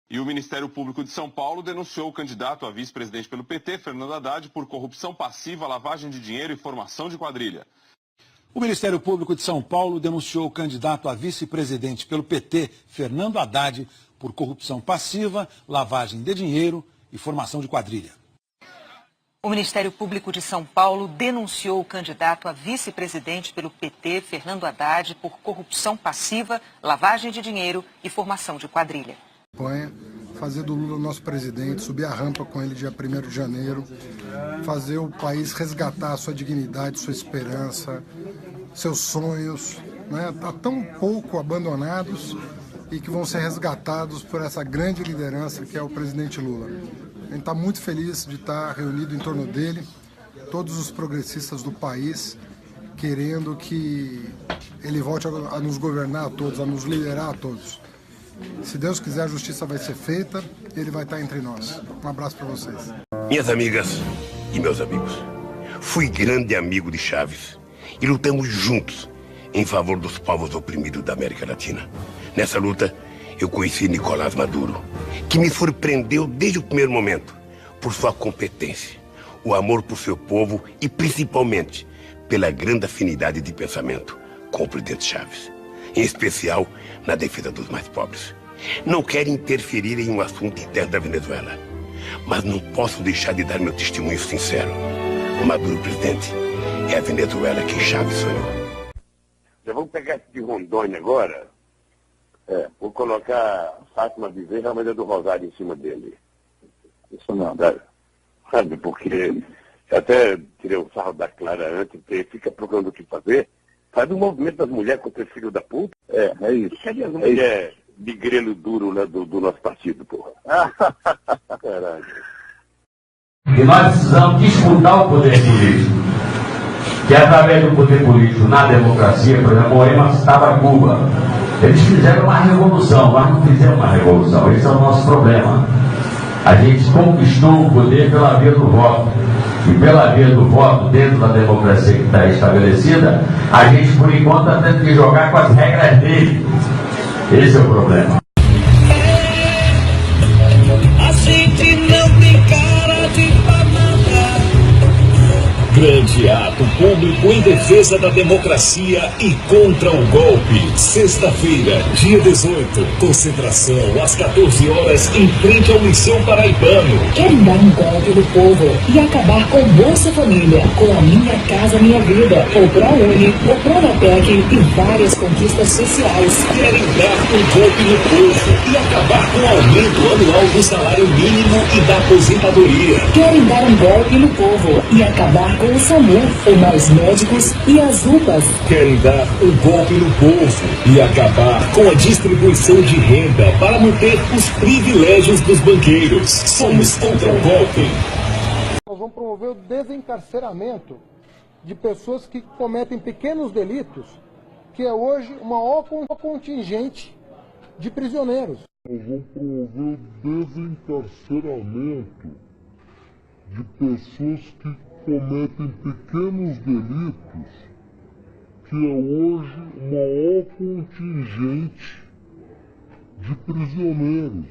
E o Ministério Público de São Paulo denunciou o candidato a vice-presidente pelo PT, Fernando Haddad, por corrupção passiva, lavagem de dinheiro e formação de quadrilha. O Ministério Público de São Paulo denunciou o candidato a vice-presidente pelo PT, Fernando Haddad, por corrupção passiva, lavagem de dinheiro e formação de quadrilha. O Ministério Público de São Paulo denunciou o candidato a vice-presidente pelo PT, Fernando Haddad, por corrupção passiva, lavagem de dinheiro e formação de quadrilha. Fazer do Lula o nosso presidente, subir a rampa com ele dia 1º de janeiro, fazer o país resgatar a sua dignidade, sua esperança, seus sonhos, né? Tá tão pouco abandonados e que vão ser resgatados por essa grande liderança que é o presidente Lula. A gente está muito feliz de estar reunido em torno dele, todos os progressistas do país, querendo que ele volte a nos governar a todos, a nos liderar a todos. Se Deus quiser, a justiça vai ser feita e ele vai estar entre nós. Um abraço para vocês. Minhas amigas e meus amigos, fui grande amigo de Chávez e lutamos juntos em favor dos povos oprimidos da América Latina. Nessa luta, eu conheci Nicolás Maduro, que me surpreendeu desde o primeiro momento por sua competência, o amor por seu povo e, principalmente, pela grande afinidade de pensamento com o presidente Chávez, em especial na defesa dos mais pobres. Não quero interferir em um assunto interno da Venezuela, mas não posso deixar de dar meu testemunho sincero. Maduro, presidente, é a Venezuela que Chávez sonhou. Já vamos pegar esse de Rondônia agora. Vou colocar Fátima Bezerra e a Maria do Rosário em cima dele. Isso não, sabe, porque eu até tirei o sarro da Clara antes, porque fica procurando o que fazer. Faz um movimento das mulheres contra esse filho da puta. É isso. Cadê as mulheres de grelo duro, né, do nosso partido, porra? Caralho. E nós precisamos disputar o poder político. Que através do poder político na democracia, por exemplo, Moema citava Cuba. Eles fizeram uma revolução, mas não fizeram uma revolução. Esse é o nosso problema. A gente conquistou o poder pela via do voto. E pela via do voto, dentro da democracia que está estabelecida, a gente, por enquanto, está tendo que jogar com as regras dele. Esse é o problema. A gente não tem cara de banana. Grande ato público em defesa da democracia e contra o golpe. Sexta-feira, dia 18, concentração às 14 horas em frente ao Liceu Paraibano. Querem dar um golpe no povo e acabar com Bolsa Família, com a Minha Casa Minha Vida, o ProUni, o Pronatec e várias conquistas sociais. Querem dar um golpe no povo e acabar com o aumento anual do salário mínimo e da aposentadoria. Querem dar um golpe no povo e acabar com o SAMU, o Mais Médicos e as UPAs. Querem dar um golpe no povo e acabar com a distribuição de renda para manter os privilégios dos banqueiros. Somos contra o golpe. Nós vamos promover o desencarceramento de pessoas que cometem pequenos delitos, que é hoje o maior contingente de prisioneiros. Nós vamos promover o desencarceramento de pessoas que cometem pequenos delitos, que é hoje o maior contingente de prisioneiros.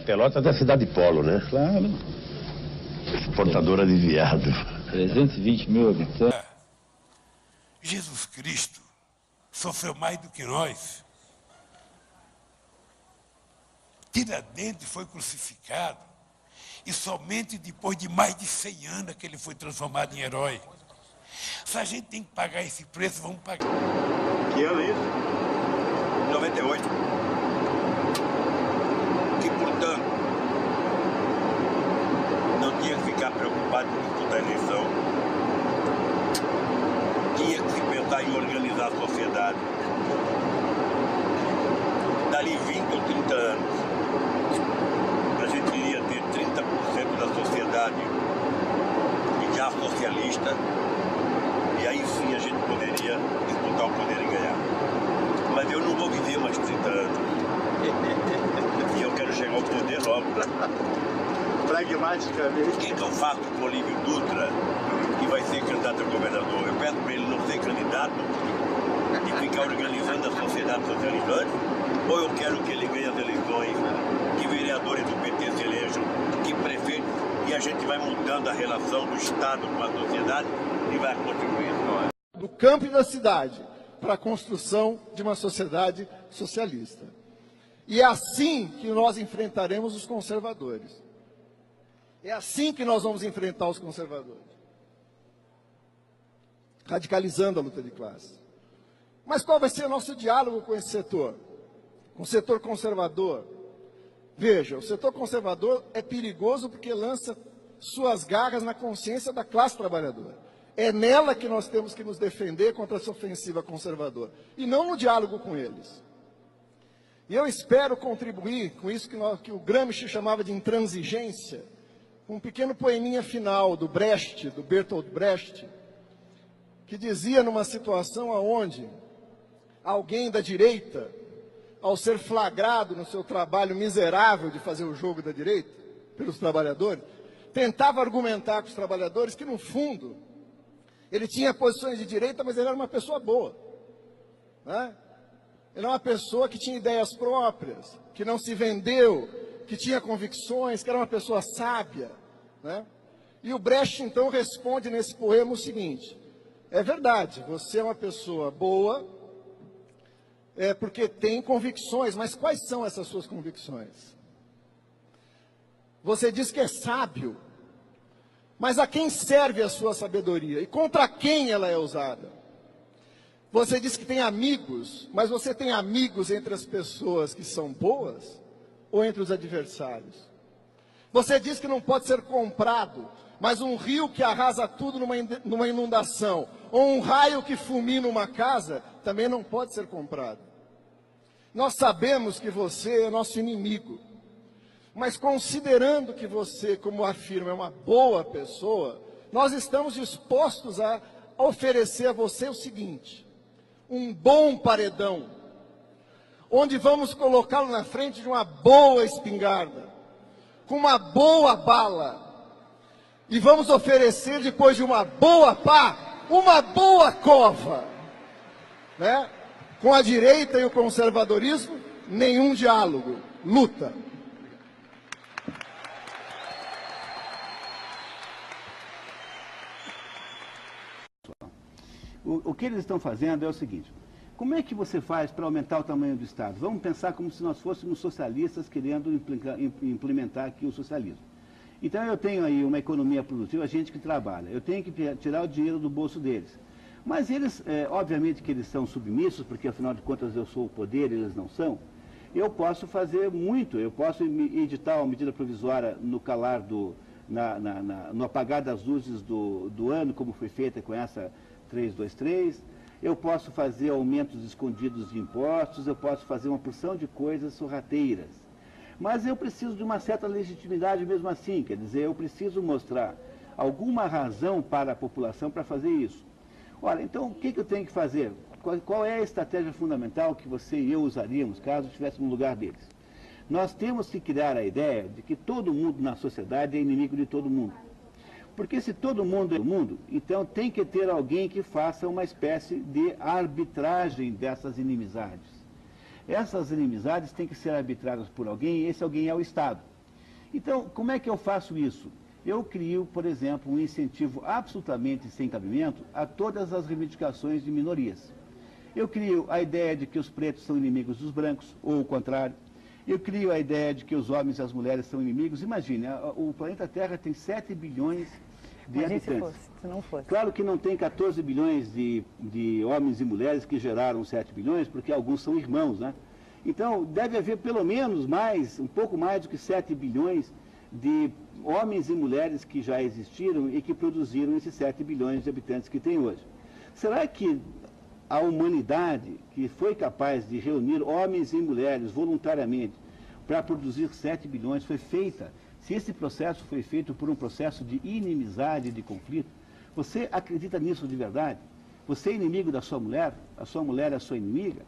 Pelotas é cidade polo, né? Claro. Exportadora de viado. 320 mil habitantes. Jesus Cristo sofreu mais do que nós. Tiradentes foi crucificado. E somente depois de mais de 100 anos que ele foi transformado em herói. Se a gente tem que pagar esse preço, vamos pagar. Que ano é isso? 98. Que, portanto, não tinha que ficar preocupado com disputar a eleição. Tinha que se pensar em organizar a sociedade. Dali 20 ou 30 anos, a gente iria ter 30% da sociedade já socialista, e aí sim a gente poderia disputar o poder e ganhar. Mas eu não vou viver mais 30 anos. E eu quero chegar ao poder logo. Pragmaticamente. O que eu faço com o Olívio Dutra, que vai ser candidato a governador? Eu peço para ele não ser candidato e ficar organizando a sociedade socialista? Ou eu quero que ele ganhe as eleições gente vai mudando a relação do Estado com a sociedade e vai contribuindo. Do campo e da cidade para a construção de uma sociedade socialista. E é assim que nós enfrentaremos os conservadores. É assim que nós vamos enfrentar os conservadores. Radicalizando a luta de classe. Mas qual vai ser o nosso diálogo com esse setor? Com o setor conservador? Veja, o setor conservador é perigoso porque lança suas garras na consciência da classe trabalhadora. É nela que nós temos que nos defender contra essa ofensiva conservadora. E não no diálogo com eles. E eu espero contribuir com isso que o Gramsci chamava de intransigência, com um pequeno poeminha final do Brecht, do Bertolt Brecht, que dizia numa situação onde alguém da direita, ao ser flagrado no seu trabalho miserável de fazer o jogo da direita, pelos trabalhadores, tentava argumentar com os trabalhadores que, no fundo, ele tinha posições de direita, mas ele era uma pessoa boa. Né? Ele era uma pessoa que tinha ideias próprias, que não se vendeu, que tinha convicções, que era uma pessoa sábia. Né? E o Brecht, então, responde nesse poema o seguinte: é verdade, você é uma pessoa boa, porque tem convicções, mas quais são essas suas convicções? Você diz que é sábio, mas a quem serve a sua sabedoria? E contra quem ela é usada? Você diz que tem amigos, mas você tem amigos entre as pessoas que são boas ou entre os adversários? Você diz que não pode ser comprado, mas um rio que arrasa tudo numa inundação, ou um raio que fulmina uma casa, também não pode ser comprado. Nós sabemos que você é nosso inimigo, mas considerando que você, como afirma, é uma boa pessoa, nós estamos dispostos a oferecer a você o seguinte: um bom paredão, onde vamos colocá-lo na frente de uma boa espingarda, com uma boa bala, e vamos oferecer, depois de uma boa pá, uma boa cova. Né? Com a direita e o conservadorismo, nenhum diálogo, luta. O que eles estão fazendo é o seguinte: como é que você faz para aumentar o tamanho do Estado? Vamos pensar como se nós fôssemos socialistas querendo implementar aqui o socialismo. Então eu tenho aí uma economia produtiva, gente que trabalha, eu tenho que tirar o dinheiro do bolso deles. Mas eles, obviamente que eles são submissos, porque afinal de contas eu sou o poder, eles não são. Eu posso fazer muito, eu posso editar uma medida provisória no calar no apagar das luzes do ano, como foi feita com essa 323, eu posso fazer aumentos escondidos de impostos, eu posso fazer uma porção de coisas sorrateiras. Mas eu preciso de uma certa legitimidade mesmo assim, quer dizer, eu preciso mostrar alguma razão para a população para fazer isso. Ora, então, o que eu tenho que fazer? Qual é a estratégia fundamental que você e eu usaríamos caso estivéssemos no lugar deles? Nós temos que criar a ideia de que todo mundo na sociedade é inimigo de todo mundo. Porque se todo mundo é o mundo, então tem que ter alguém que faça uma espécie de arbitragem dessas inimizades. Essas inimizades têm que ser arbitradas por alguém, e esse alguém é o Estado. Então, como é que eu faço isso? Eu crio, por exemplo, um incentivo absolutamente sem cabimento a todas as reivindicações de minorias. Eu crio a ideia de que os pretos são inimigos dos brancos, ou o contrário. Eu crio a ideia de que os homens e as mulheres são inimigos. Imagine, o planeta Terra tem 7 bilhões de habitantes. Se não fosse. Claro que não tem 14 bilhões de homens e mulheres que geraram 7 bilhões, porque alguns são irmãos, né? Então, deve haver pelo menos um pouco mais do que 7 bilhões de homens e mulheres que já existiram e que produziram esses 7 bilhões de habitantes que tem hoje. Será que a humanidade, que foi capaz de reunir homens e mulheres voluntariamente para produzir 7 bilhões, foi feita? Se esse processo foi feito por um processo de inimizade, de conflito, você acredita nisso de verdade? Você é inimigo da sua mulher? A sua mulher é a sua inimiga?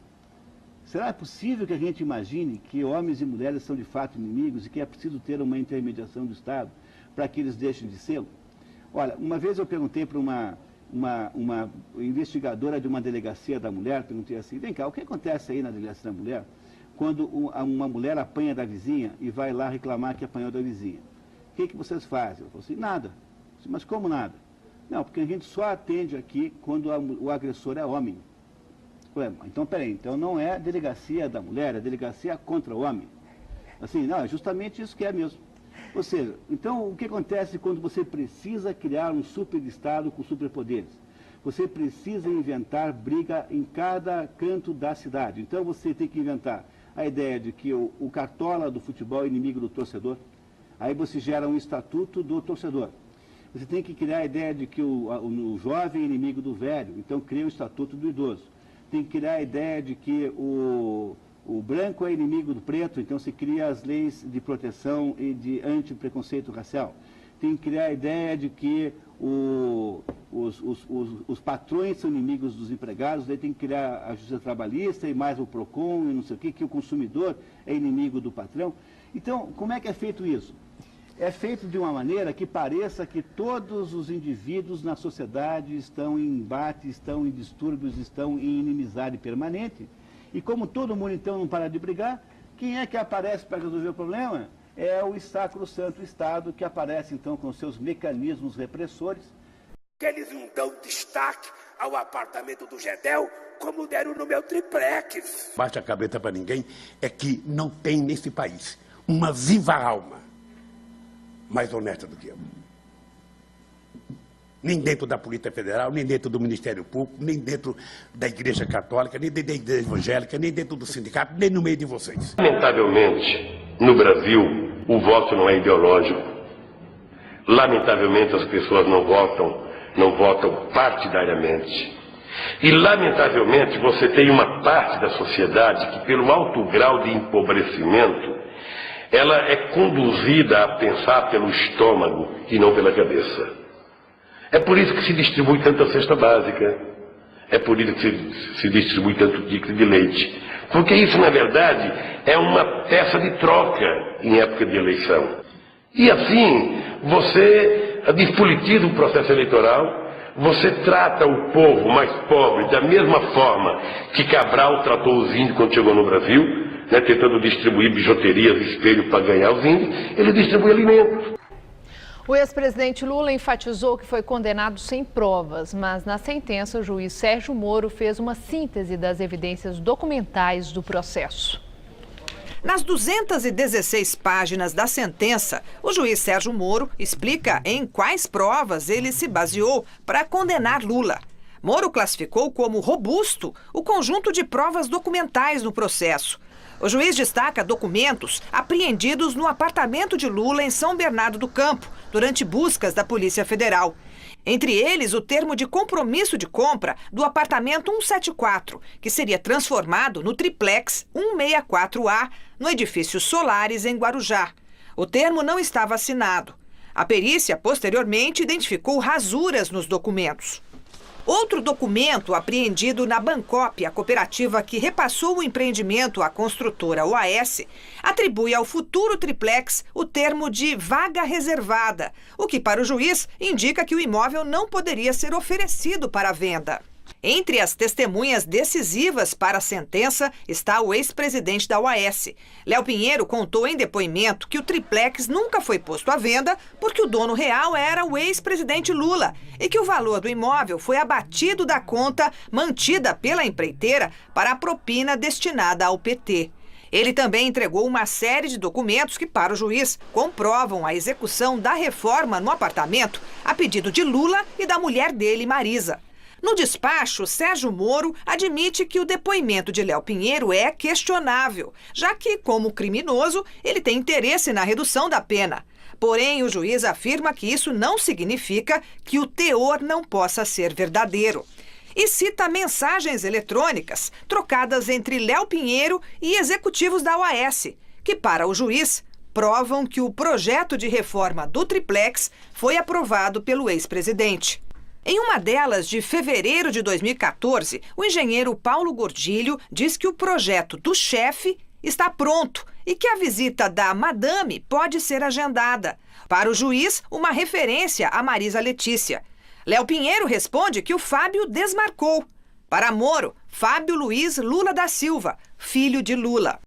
Será possível que a gente imagine que homens e mulheres são de fato inimigos e que é preciso ter uma intermediação do Estado para que eles deixem de ser? Olha, uma vez eu perguntei para uma investigadora de uma delegacia da mulher, perguntei assim: vem cá, o que acontece aí na delegacia da mulher quando uma mulher apanha da vizinha e vai lá reclamar que apanhou da vizinha? o que vocês fazem? Eu falei assim, nada. Eu disse, mas como nada? Não, porque a gente só atende aqui quando o agressor é homem. Então, peraí, então não é delegacia da mulher, é delegacia contra o homem. Assim, não, é justamente isso que é mesmo. Ou seja, então o que acontece quando você precisa criar um superestado com superpoderes? Você precisa inventar briga em cada canto da cidade. Então você tem que inventar a ideia de que o cartola do futebol é inimigo do torcedor. Aí você gera um estatuto do torcedor. Você tem que criar a ideia de que o jovem é inimigo do velho, então cria o estatuto do idoso. Tem que criar a ideia de que o branco é inimigo do preto, então se cria as leis de proteção e de anti-preconceito racial. Tem que criar a ideia de que os patrões são inimigos dos empregados, daí tem que criar a justiça trabalhista e mais o PROCON e não sei o que o consumidor é inimigo do patrão. Então, como é que é feito isso? É feito de uma maneira que pareça que todos os indivíduos na sociedade estão em embate, estão em distúrbios, estão em inimizade permanente. E como todo mundo então não para de brigar, quem é que aparece para resolver o problema? É o sacrosanto Estado, que aparece então com seus mecanismos repressores. Eles não dão destaque ao apartamento do Gedel como deram no meu triplex. Baixa a cabeça para ninguém, é que não tem nesse país uma viva alma mais honesta do que eu. Nem dentro da Polícia Federal, nem dentro do Ministério Público, nem dentro da Igreja Católica, nem dentro da Igreja Evangélica, nem dentro do sindicato, nem no meio de vocês. Lamentavelmente, no Brasil, o voto não é ideológico. Lamentavelmente, as pessoas não votam partidariamente. E, lamentavelmente, você tem uma parte da sociedade que, pelo alto grau de empobrecimento, ela é conduzida a pensar pelo estômago e não pela cabeça. É por isso que se distribui tanta cesta básica. É por isso que se distribui tanto ticket de leite. Porque isso, na verdade, é uma peça de troca em época de eleição. E assim, você despolitiza o processo eleitoral, você trata o povo mais pobre da mesma forma que Cabral tratou os índios quando chegou no Brasil, né, tentando distribuir bijuterias, espelho para ganhar os índios, ele distribui alimentos. O ex-presidente Lula enfatizou que foi condenado sem provas, mas na sentença o juiz Sérgio Moro fez uma síntese das evidências documentais do processo. Nas 216 páginas da sentença, o juiz Sérgio Moro explica em quais provas ele se baseou para condenar Lula. Moro classificou como robusto o conjunto de provas documentais no processo. O juiz destaca documentos apreendidos no apartamento de Lula em São Bernardo do Campo, durante buscas da Polícia Federal. Entre eles, o termo de compromisso de compra do apartamento 174, que seria transformado no triplex 164A, no edifício Solares, em Guarujá. O termo não estava assinado. A perícia, posteriormente, identificou rasuras nos documentos. Outro documento apreendido na Bancop, a cooperativa que repassou o empreendimento à construtora OAS, atribui ao futuro triplex o termo de vaga reservada, o que para o juiz indica que o imóvel não poderia ser oferecido para venda. Entre as testemunhas decisivas para a sentença está o ex-presidente da OAS. Léo Pinheiro contou em depoimento que o triplex nunca foi posto à venda porque o dono real era o ex-presidente Lula e que o valor do imóvel foi abatido da conta mantida pela empreiteira para a propina destinada ao PT. Ele também entregou uma série de documentos que, para o juiz, comprovam a execução da reforma no apartamento a pedido de Lula e da mulher dele, Marisa. No despacho, Sérgio Moro admite que o depoimento de Léo Pinheiro é questionável, já que, como criminoso, ele tem interesse na redução da pena. Porém, o juiz afirma que isso não significa que o teor não possa ser verdadeiro. E cita mensagens eletrônicas trocadas entre Léo Pinheiro e executivos da OAS, que, para o juiz, provam que o projeto de reforma do triplex foi aprovado pelo ex-presidente. Em uma delas, de fevereiro de 2014, o engenheiro Paulo Gordilho diz que o projeto do chefe está pronto e que a visita da madame pode ser agendada. Para o juiz, uma referência a Marisa Letícia. Léo Pinheiro responde que o Fábio desmarcou. Para Moro, Fábio Luiz Lula da Silva, filho de Lula.